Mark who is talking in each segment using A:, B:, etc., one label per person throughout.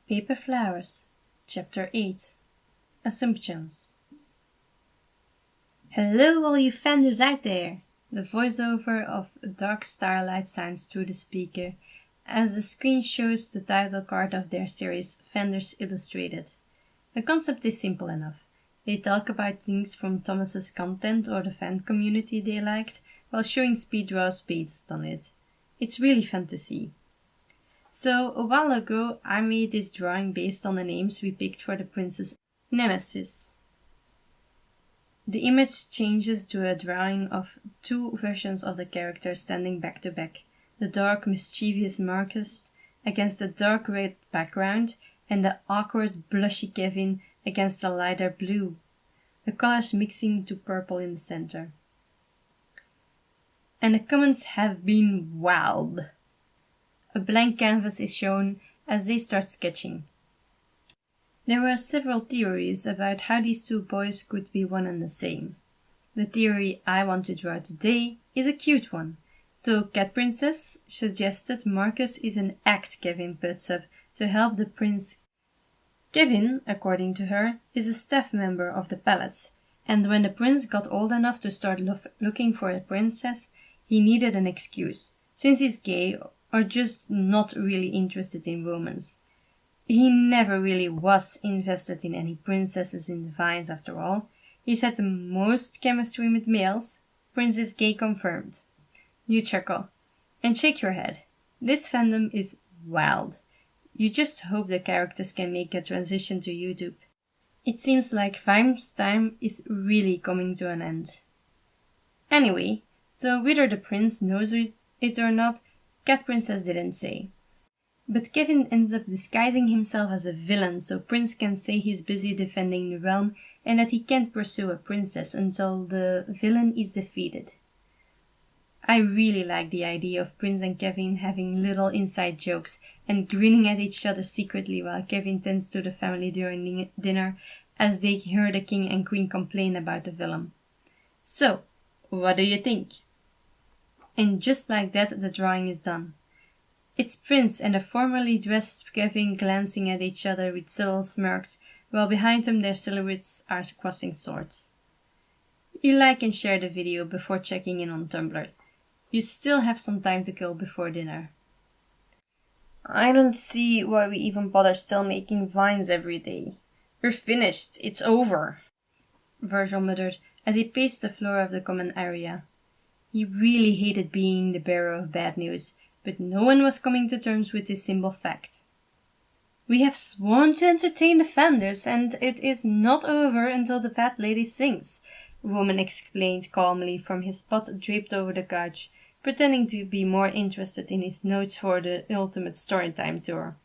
A: Paper Flowers, Chapter 8 Assumptions. Hello all you fanders out there! The voiceover of Dark Starlight sounds through the speaker as the screen shows the title card of their series Fanders Illustrated. The concept is simple enough. They talk about things from Thomas's content or the fan community they liked while showing speed draws based on it. It's really fun to see. So, a while ago I made this drawing based on the names we picked for the princess Nemesis. The image changes to a drawing of two versions of the character standing back to back, the dark mischievous Marcus against a dark red background and the awkward blushy Kevin against a lighter blue, the colors mixing to purple in the center. And the comments have been wild. A blank canvas is shown as they start sketching. There were several theories about how these two boys could be one and the same. The theory I want to draw today is a cute one. So Cat Princess suggested Marcus is an act Kevin puts up to help the prince. Kevin, according to her, is a staff member of the palace, and when the prince got old enough to start looking for a princess, he needed an excuse, since he's gay or just not really interested in romance. He never really was invested in any princesses in the vines after all. He's had the most chemistry with males. Prince is gay confirmed. You chuckle and shake your head. This fandom is wild. You just hope the characters can make a transition to YouTube. It seems like Vime's time is really coming to an end. Anyway, so whether the prince knows it or not, Cat Princess didn't say. But Kevin ends up disguising himself as a villain so Prince can say he's busy defending the realm and that he can't pursue a princess until the villain is defeated. I really like the idea of Prince and Kevin having little inside jokes and grinning at each other secretly while Kevin tends to the family during dinner as they hear the king and queen complain about the villain. So, what do you think? And just like that, the drawing is done. It's Prince and a formally dressed Kevin glancing at each other with subtle smirks, while behind them their silhouettes are crossing swords. You like and share the video before checking in on Tumblr. You still have some time to kill before dinner. I don't see why we even bother still making vines every day. We're finished. It's over, Virgil muttered as he paced the floor of the common area. He really hated being the bearer of bad news, but no one was coming to terms with this simple fact. We have sworn to entertain the fanders, and it is not over until the fat lady sings, Roman explained calmly from his spot draped over the couch, pretending to be more interested in his notes for the ultimate storytime tour.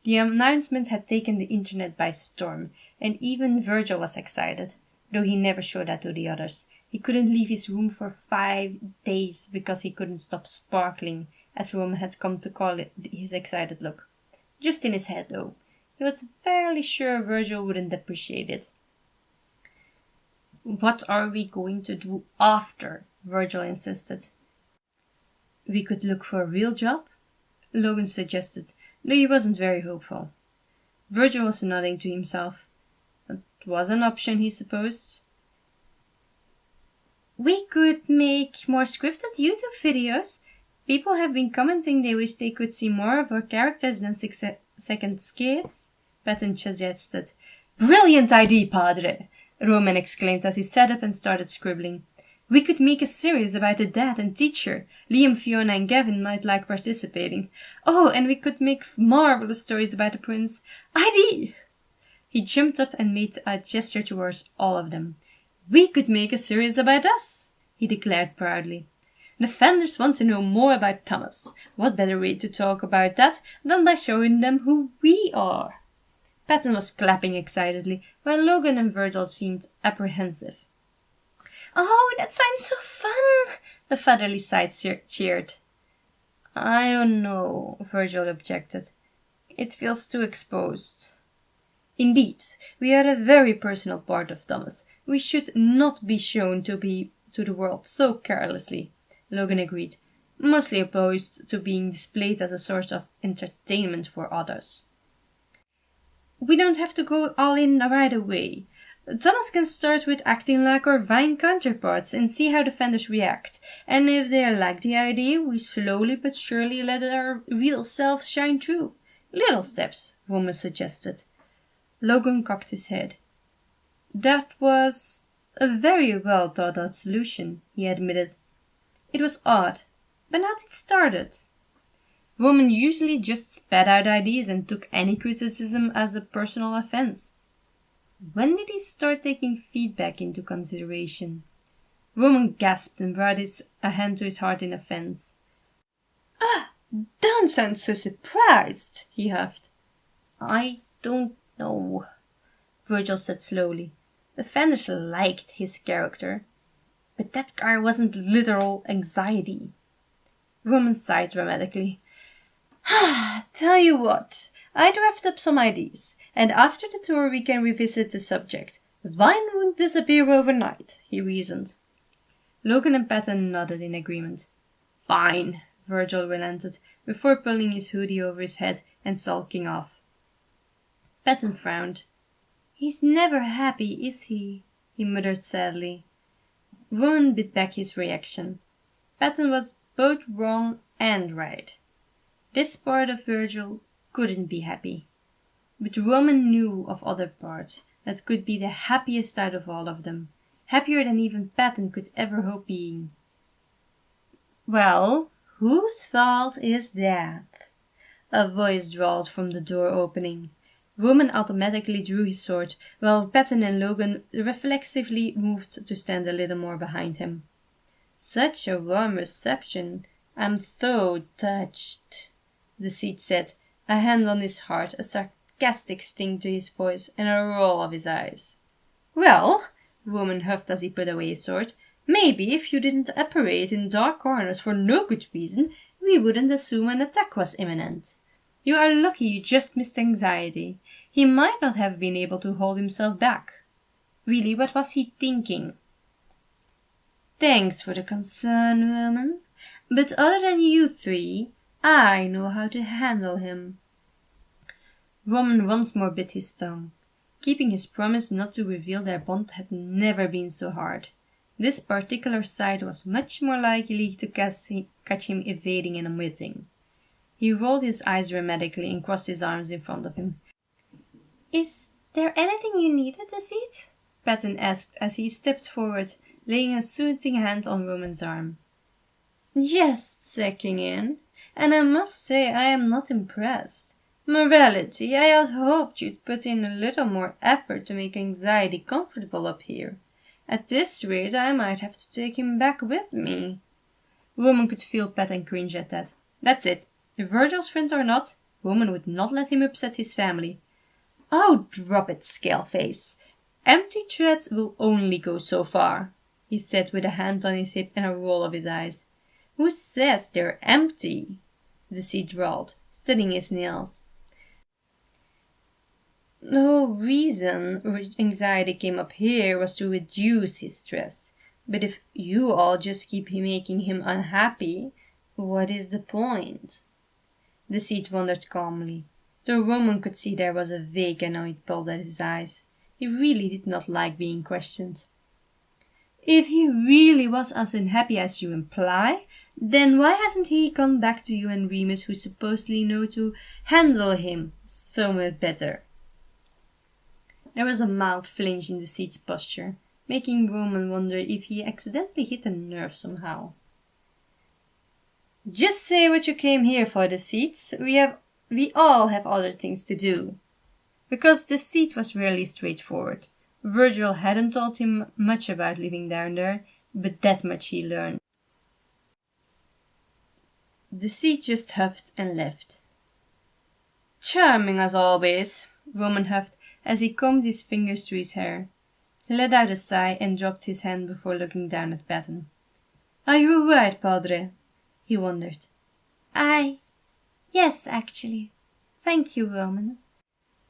A: The announcement had taken the internet by storm, and even Virgil was excited, though he never showed that to the others. He couldn't leave his room for 5 days because he couldn't stop sparkling, as Roman had come to call it his excited look. Just in his head, though. He was fairly sure Virgil wouldn't appreciate it. What are we going to do after? Virgil insisted. We could look for a real job, Logan suggested, though he wasn't very hopeful. Virgil was nodding to himself. That was an option, he supposed. We could make more scripted YouTube videos. People have been commenting they wish they could see more of our characters than 6-second skits, Patton suggested. Brilliant idea, Padre! Roman exclaimed as he sat up and started scribbling. We could make a series about the dad and teacher. Liam, Fiona and Gavin might like participating. Oh, and we could make marvelous stories about the prince. Idea! He jumped up and made a gesture towards all of them. We could make a series about us, he declared proudly. The fans want to know more about Thomas. What better way to talk about that than by showing them who we are? Patton was clapping excitedly, while Logan and Virgil seemed apprehensive. Oh, that sounds so fun! The fatherly side cheered. I don't know, Virgil objected. It feels too exposed. Indeed, we are a very personal part of Thomas. We should not be shown to the world so carelessly, Logan agreed, mostly opposed to being displayed as a source of entertainment for others. We don't have to go all in right away. Thomas can start with acting like our Vine counterparts and see how the vendors react. And if they like the idea, we slowly but surely let our real selves shine through. Little steps, Woman suggested. Logan cocked his head. That was a very well thought out solution, he admitted. It was odd, but not it started. Woman usually just spat out ideas and took any criticism as a personal offense. When did he start taking feedback into consideration? Woman gasped and brought a hand to his heart in offense. Ah, don't sound so surprised, he huffed. I don't know, Virgil said slowly. The vendors liked his character, but that guy wasn't literal anxiety. Woman sighed dramatically. Tell you what, I drafted up some ideas, and after the tour we can revisit the subject. Vine won't disappear overnight, he reasoned. Logan and Patton nodded in agreement. Fine, Virgil relented, before pulling his hoodie over his head and sulking off. Patton frowned. He's never happy, is he? He muttered sadly. Rowan bit back his reaction. Patton was both wrong and right. This part of Virgil couldn't be happy. But Roman knew of other parts that could be the happiest out of all of them, happier than even Patton could ever hope being. Well, whose fault is that? A voice drawled from the door opening. Roman automatically drew his sword, while Patton and Logan reflexively moved to stand a little more behind him. Such a warm reception. I'm so touched, the Seed said, a hand on his heart, a sarcastic sting to his voice, and a roll of his eyes. Well, Roman huffed as he put away his sword, maybe if you didn't apparate in dark corners for no good reason, we wouldn't assume an attack was imminent. You are lucky you just missed Anxiety. He might not have been able to hold himself back. Really, what was he thinking? Thanks for the concern, Roman. But other than you three, I know how to handle him. Roman once more bit his tongue. Keeping his promise not to reveal their bond had never been so hard. This particular side was much more likely to catch him evading and omitting. He rolled his eyes dramatically and crossed his arms in front of him. Is there anything you needed, Seed? Patton asked as he stepped forward, laying a soothing hand on Roman's arm. Just checking in, and I must say I am not impressed. Morality, I had hoped you'd put in a little more effort to make Anxiety comfortable up here. At this rate, I might have to take him back with me. Roman could feel Patton cringe at that. That's it. If Virgil's friends or not, Roman would not let him upset his family. Oh, drop it, Scaleface. Empty threats will only go so far, he said with a hand on his hip and a roll of his eyes. Who says they're empty? The Seed drawled, studying his nails. The whole reason Anxiety came up here was to reduce his stress. But if you all just keep making him unhappy, what is the point? The Seed wondered calmly. The Roman could see there was a vague annoyed pull at his eyes. He really did not like being questioned. If he really was as unhappy as you imply, then why hasn't he gone back to you and Remus, who supposedly know to handle him so much better? There was a mild flinch in the Seed's posture, making Roman wonder if he accidentally hit a nerve somehow. Just say what you came here for, the Seeds. We all have other things to do. Because the Seed was really straightforward. Virgil hadn't told him much about living down there, but that much he learned. The Seed just huffed and left. Charming as always, Roman huffed as he combed his fingers through his hair. He let out a sigh and dropped his hand before looking down at Patton. Are you all right, Padre? He wondered. Yes, actually. Thank you, Roman.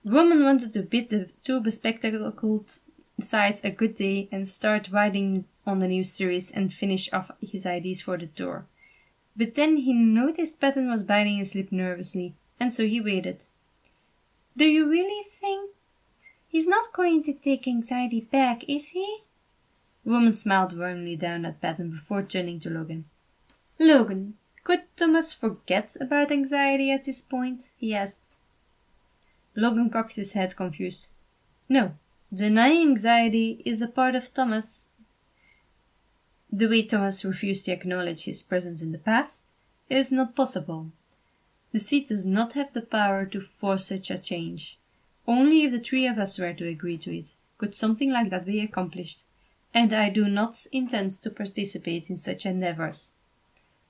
A: Roman wanted to bid the two bespectacled sides a good day and start writing on the new series and finish off his ideas for the tour. But then he noticed Patton was biting his lip nervously, and so he waited. Do you really think he's not going to take anxiety back, is he? The woman smiled warmly down at Patton before turning to Logan. Logan, could Thomas forget about anxiety at this point? He asked. Logan cocked his head confused. No, denying anxiety is a part of Thomas. The way Thomas refused to acknowledge his presence in the past is not possible. The seed does not have the power to force such a change. Only if the three of us were to agree to it could something like that be accomplished, and I do not intend to participate in such endeavors,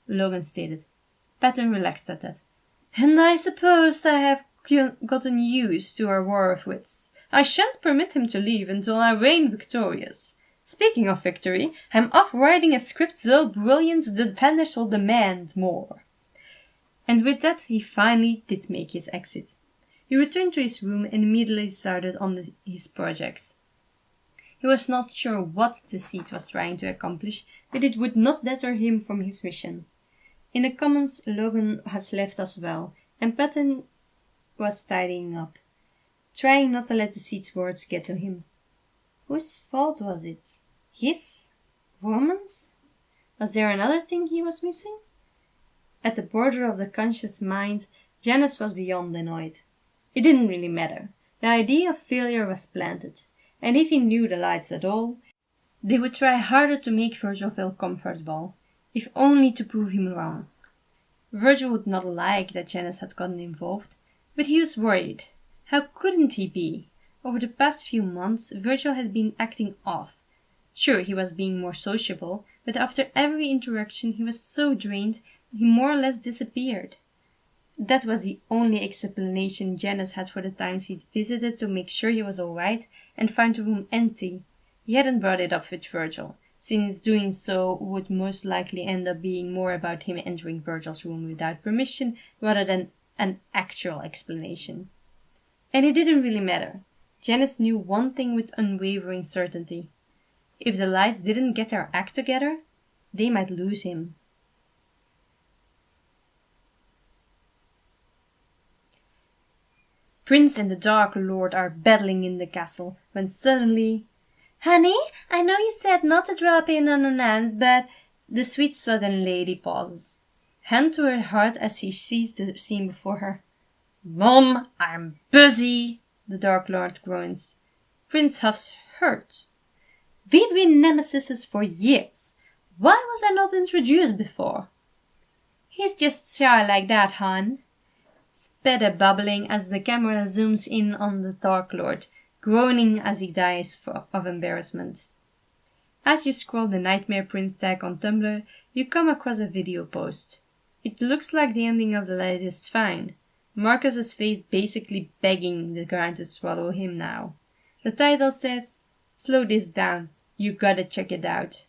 A: Logan stated. Patton relaxed at that. And I suppose I have gotten used to our war of wits. I shan't permit him to leave until I reign victorious. Speaking of victory, I'm off writing a script so brilliant the defenders will demand more. And with that, he finally did make his exit. He returned to his room and immediately started on his projects. He was not sure what the seed was trying to accomplish, but it would not deter him from his mission. In the commons, Logan has left as well, and Patton was tidying up, trying not to let the seed's words get to him. Whose fault was it? His? Woman's? Was there another thing he was missing? At the border of the conscious mind, Janice was beyond annoyed. It didn't really matter. The idea of failure was planted, and if he knew the lights at all, they would try harder to make Virgil feel comfortable, if only to prove him wrong. Virgil would not like that Janice had gotten involved, but he was worried. How couldn't he be? Over the past few months, Virgil had been acting off. Sure, he was being more sociable, but after every interaction he was so drained he more or less disappeared. That was the only explanation Janice had for the times he'd visited to make sure he was alright and found the room empty. He hadn't brought it up with Virgil, since doing so would most likely end up being more about him entering Virgil's room without permission rather than an actual explanation. And it didn't really matter. Janice knew one thing with unwavering certainty. If the lights didn't get their act together, they might lose him. Prince and the Dark Lord are battling in the castle when suddenly, Honey, I know you said not to drop in unannounced, but the sweet southern lady pauses, hand to her heart as she sees the scene before her. Mom, I'm busy, the Dark Lord groans. Prince huffs hurt. We've been nemesis for years. Why was I not introduced before? He's just shy like that, hon. Spedder bubbling as the camera zooms in on the Dark Lord, groaning as he dies of embarrassment. As you scroll the Nightmare Prince tag on Tumblr, you come across a video post. It looks like the ending of the latest fine. Marcus's face basically begging the ground to swallow him now. The title says, Slow this down, you gotta check it out.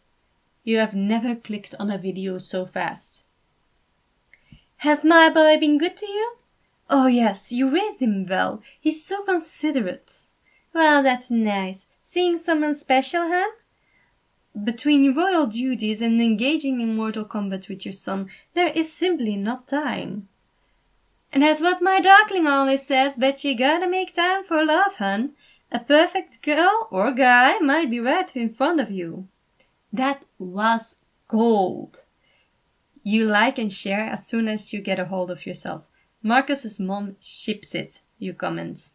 A: You have never clicked on a video so fast. Has my boy been good to you? Oh yes, you raised him well. He's so considerate. Well, that's nice. Seeing someone special, huh? Between royal duties and engaging in mortal combat with your son, there is simply not time. And that's what my darkling always says, but you gotta make time for love, hun. A perfect girl or guy might be right in front of you. That was gold. You like and share as soon as you get a hold of yourself. Marcus's mom ships it, you comment.